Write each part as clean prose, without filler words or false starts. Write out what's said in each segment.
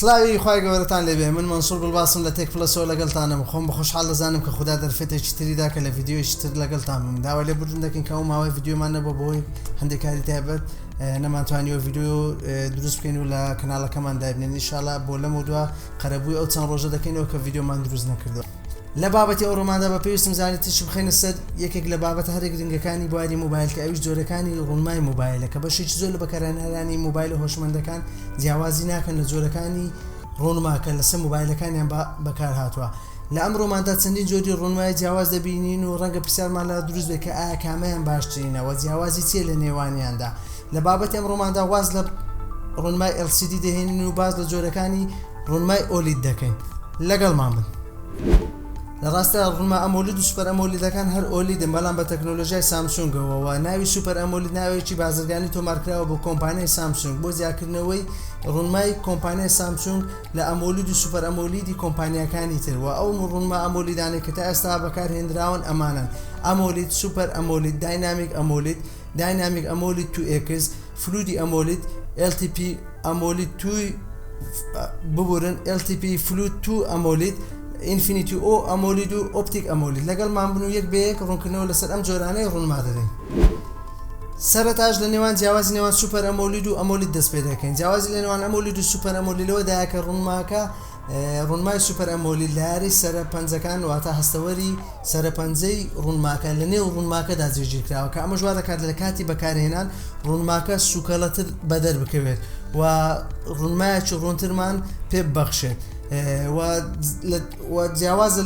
سلاوی خوای گەورەتان لێبێ من منسوور بڵباسم لە تێک پڵەسەوە لەگەڵتانم خۆم بە خۆشحاڵ دەزانم کە خوددا دەرفێتێکی تریدا کە لە ڤیدیۆیەکی تر لەگەڵتان بم داوا لێ بردم دەکەین کە ئەو ماوەی ڤیدیۆمان نەبووە بۆی هەندێک کاری تایبەت نەمانتوانیوە ڤیدیۆ دروست بکەین و لە کەناڵەکەمان دابنێن ئینشاڵڵا بۆ لەمە دووە قەرەبووی ئەو چەند ڕۆژە دەکەینەوە کە ڤیدیۆمان دروست نەکردووە لە بابەتی ئەو ڕۆماندا بە پێویستم زانیت تش بخەینە سەر یەکێک لە بابەتە هەرێک گرنگەکانی بواری مۆبایل کە ئەویش جۆرەکانی ڕوونمای مۆبایلە کە بەشێکی زۆر لە بەکارهێنەرانی مۆبایل و هۆشمەندەکان جیاوازی ناکەن لە جۆرەکانی ڕوونماکە لەسەر مۆبایلەکانیان بەکار هاتووە لە ئەم ڕۆماندا چەندین جۆری ڕوونمای جیاواز دەبینین و ڕەنگە پرسیارمان لە دروست بێت کە ئایا کامەیان باشترینەوە جیاوازی چیە لە نێوانیاندا لە بابەتی ئەم ڕۆماندا واز لە ڕوونمای LCD دەهێنین و باز لە جۆرەکانی ڕوونمای ئۆلید دەکەین لەگەڵمان بن لە ڕاستە ڕوونمای ئەمۆلید و سوپەر ئەمۆلیدەکان هەر ئۆلیدن بەڵام بە تەکنەلۆژیای سامسونگەوە و ناوی سوپەر ئەمۆلید ناوێکی بازرگانی تۆمارکراوە بۆ کۆمپانیای سامسونگ بۆ زیادکردنەوەی ڕوونمای کۆمپانیای سامسونگ لە ئەمۆلید و سوپەر ئەمۆلیدی کۆمپانیەکانی تر و ئەو ڕوونمای ئەمۆلیدانەی کە تا ئێستا بەکارهێنراون ئەمانن ئەمۆلید سوپەر ئەمۆلید داینامیک ئەمۆلید داینامیک ئەمۆلید 2X فلویدی ئەمۆلید LTP ئەمۆلید 2 ببورن LTP فلوید 2 ئەمۆلید ئینفینیتی ئۆ ئەمۆلید و ئۆپتیک ئەمۆلید لەگەڵمان بن و یەک بەیەک ڕوونکردنەوە لەسەر ئەم جۆرانەی ڕوونما دەدەین سەرەتاش لە نێوان جیاوازی نێوان سوپەر ئەمۆلید و ئەمۆلید دەست پێ دەکەین جیاوازی لە نێوان ئەمۆلید و سوپەر ئەمۆلیدەوە دایە کە ڕوونماکە ڕوونمای سوپەر ئەمۆلید لە یاری سەرپەنجەکان واتە هەستەوەری سەرپەنجەی ڕوونماکە لە نێو ڕوونماکەدا جێگیرکراوە کە ئەمە ژوا دەکات لە کاتی بەکارهێنان ڕوونماکە سوکەڵەتر بەدەر بکەوێت و ڕوونمایەکی ڕوونترمان پێ ببەخشێت و جیاوازە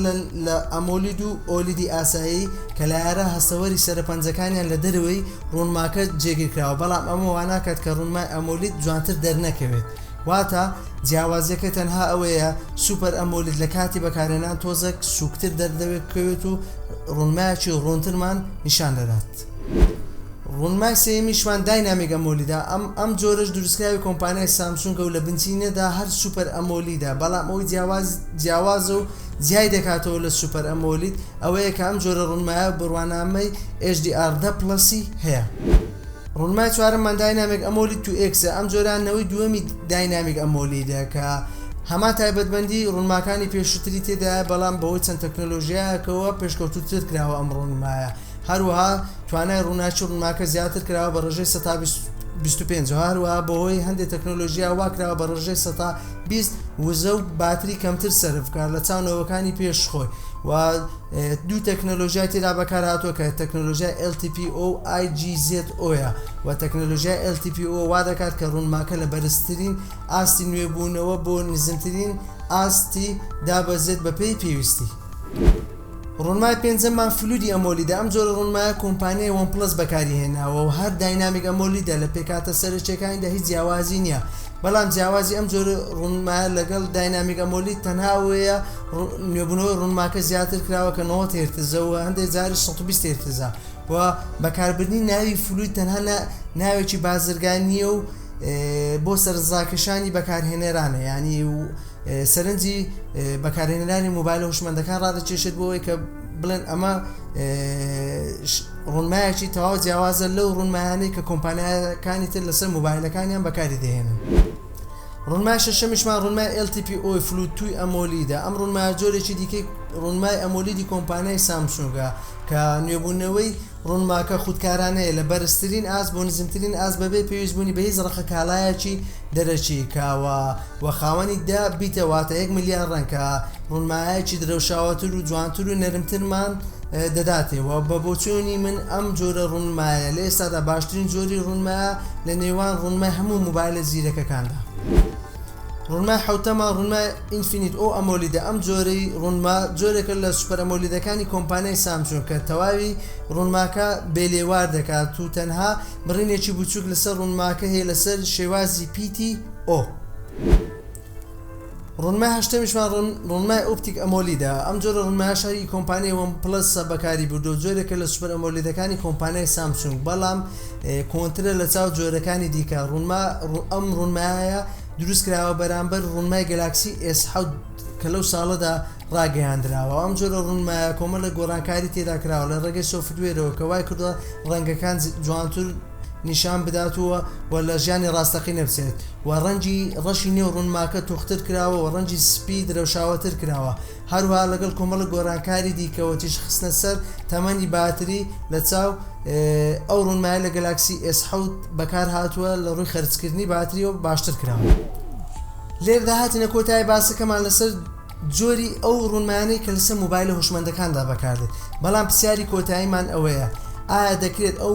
لە ئەمۆلید و ئۆلیدی ئاسایی کە لە یارە هەستەوەری سەرپەنجەکانیان لە دەروەی ڕوونماکە جێگیرکراوە بەڵام ئەمە واناکات کە ڕوونمای ئەمۆلید جوانتر دەرنەکەوێت واتە جیاوازیەکە تەنها ئەوەیە سوپەر ئەمۆلید لە کاتی بەکارهێنان تۆزێک سوکتر دەردەوێت و ڕوونمایەکی ڕوونترمان نیشان دەدات ڕوونمای سێمیشمان داینامیک ئەمۆلیدا ئەم جۆرەش دروستکراوی کۆمپانیای سامسونگە و لە بنچینەدا هەر سوپەر ئەمۆلیدا بەڵام ئەوی جیاوازە و جیای دەکاتەوە لە سوپەر ئەمۆلید ئەوەیە کە ئەم جۆرە ڕوونمایە بڕوانامەی HDR10 پڵەسی هەیە ڕوونمای چوارەممان داینامیک ئەمۆلید 2X ئەم جۆرانەوەی دووەمی داینامیک ئەمۆلیدە کە هەمان تایبەتبەندی ڕوونماکانی پێشووتری تێدایە بەڵام بەهۆی چەند تەکنەلۆژیایەکەوە پێشکەوتووتر کراوە ئەم ڕوونمایە هەروەها توانای ڕووناچی ڕوونماکە زیاتر کراوە بە ڕێژەی 125 هەروەها بەهۆی هەندێک تەکنەلۆژیا وا کراوە بە ڕێژەی 120 وزە و باتری کەمتر سەرفکار لە چاونەوەکانی پێشخۆی و دوو تەکنەلۆژیای تێدا بەکار هاتووە کە تەکنەلۆژیای LTPO IGZO-ە و تەکنەلۆژیای LTPO وا دەکات کە ڕوونماکە لە بەرزترین ئاستی نوێبوونەوە بۆ نزمترین ئاستی دابەزێت بە پێی پێویستی ڕوونمای پێنجەممان فلویدی ئەمۆلیدە ئەم جۆرە ڕوونمایە کۆمپانیای وەنپڵەس بەکاری هێناوە و هەر داینامیک ئەمۆلیدە لە پێکاتە سەرچێکانیدا هیچ جیاوازی نییە بەڵام جیاوازی ئەم جۆرە ڕوونمایە لەگەڵ داینامیک ئەمۆلید تەنها ئەوەیە نوێبوونەوەی ڕوونماکە زیاتر کراوە کە 90 هێرتزە و هەندێک جاری 120 هێرتزە و بەکاربردنی ناوی فلوید تەنها ناوێکی بازرگانیە و بۆ سەرنجڕاکێشانی بەکارهێنەرانە یعنی سەرنجی بەکارهێنەرانی مۆبایل هۆشمەندەکان ڕادەکێشێت بۆەوەی کە بڵێن ئەمە ڕوونمایەکی تەواو جیاوازە لەو ڕوونمایانەی کە کۆمپانیەکانی تر لەسەر مۆبایلەکانیان بەکاری دەهێنن ڕوونمای شەشەمیشمان ڕوونمای LTPO فلوید 2 ئەمۆلیدە ئەم ڕوونمایە جۆرێکی دیکەی ڕوونمای ئەمۆلیدی کۆمپانیای سامسونگە کە نوێبوونەوەی ڕوونماکە خودکارانەیە لە بەرزترین ئاس بۆ نزمترین ئاس بەبێ پێویستبوونی بە هیچ ڕەخە کاڵایەکی دەرەچی کاوە و خاوەنی دا بیتەواتە 1 ملیار ڕەنکە ڕوونمایەکی درەوشاوەتر و جوانتر و نەرمترمان دەداتێەوە بە بۆچوونی من ئەم جۆرە ڕوونمایە لە ئێستادا باشترین جۆری ڕوونمایە لە نێوان ڕوونمای هەموو مۆبایلە زیرەکەکاندا ڕوونمای حوتەمە ڕوونمای ئینفینیت ئۆ ئەمۆلیدە ئەم جۆرەی ڕوونما جۆرێکە لە سوپەر ئەمۆلیدەکانی کۆمپانیای سامسونگ کە تەواوی ڕوونماکە بێلێوار دەکات و تەنها بڕینێکی بچووک لەسەر ڕوونماکە هەیە لەسەر شێوازی PTO ڕوونمای هەشتەمیشمان ڕوونمای ئۆپتیک ئەمۆلیدە ئەم جۆرە ڕوونمایەشی کۆمپانیای وەنپڵەسە بەکاری بردو جۆرێکە لە سوپەر ئەمۆلیدەکانی کۆمپانیای سامسونگ بەڵام کۆنترە لە چاو جۆرەکانی دیکە ئەم ڕوونمایە دروست کراوە بەرامبەر ڕوونمای گەلاکسی S7 کە لەو ساڵەدا ڕاگەیاندراوە ئەم جۆرە ڕوونمایە کۆمەڵە گۆڕانکاری تێدا کراوە لە ڕێگەی سۆفتوێرەوە کە وای کردووە ڕەنگەکان جوانتر نیشان بداتوە و لە ژیانی ڕاستەقی نەبچێت و ڕەنگی ڕەشی نێو ڕوونماکە توختر کراوە و ڕەنگی سپی درەوشاوەتر کراوە هەروها لەگەڵ کۆمەڵە گۆڕانکاری دیکەوە تیش خستنە سەر تەمەنی باتری لە چاو ئەو ڕوونمایە لە گەلاکسی S7 بەکار هاتووە لە ڕووی خەرجکردنی باتری و باشتر کراوە. لێردا هاتینە کۆتایی باسەکەمان لەسەر جۆری ئەو ڕوونمایانەی کە لەسەر مۆبایلە هوشمەندەکاندا بەکاردێت بەڵام پرسیاری کۆتاییمان ئەوەیە ئایا دەکرێت ئەو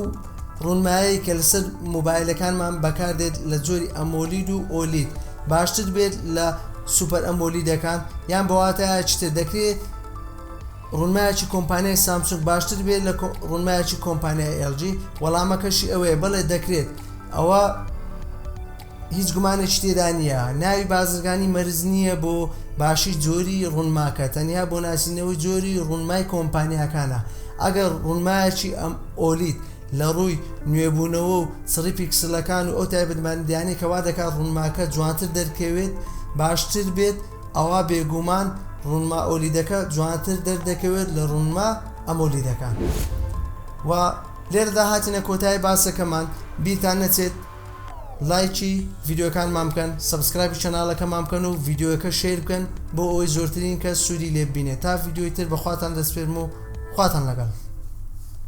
ڕوونمایەی کە لەسەر مۆبایلەکانمان بەکاردێت لە جۆری ئەمۆلید و ئۆلید باشتر بێت لە سوپەر ئەمۆلیدەکان یان بەواتایە چتر دەکرێت ڕوونمایەکی کۆمپانیای سامسونگ باشتر بێت لە ڕوونمایەکی کۆمپانیای LG وەڵامەکەشی ئەوەیە بەڵێ دەکرێت ئەوە هیچ گومانێکی تێدا نییە ناوی بازرگانی مەرز نییە بۆ باشی جۆری ڕوونماکە تەنیا بۆ ناسینەوەی جۆری ڕوونمای کۆمپانیاکانە ئەگەر ڕوونمایەکی ئەم ئۆلید لە ڕووی نوێبوونەوە و سڕی پیکسلەکان و ئەو تایبەتمەندیانەی کەوا دەکات ڕوونماکە جوانتر دەرکەوێت باشتر بێت ئەوە بێگومان ڕوونما ئۆلیدەکە جوانتر دەردەکەوێت لە ڕوونما ئەمۆلیدەکان و لێرەدا هاتینە کۆتایی باسەکەمان بیرتان نەچێت لایکی ڤیدیۆکانمان بکەن سەبسکرایبی چەناڵەکەمان بکەن و ڤیدیۆەکە شێر بکەن بۆ ئەوەی زۆرترین کەس سوودی لێ ببینێت تا ڤیدیۆی تر بەخواتان دەسپێرم و خواتان لەگەڵ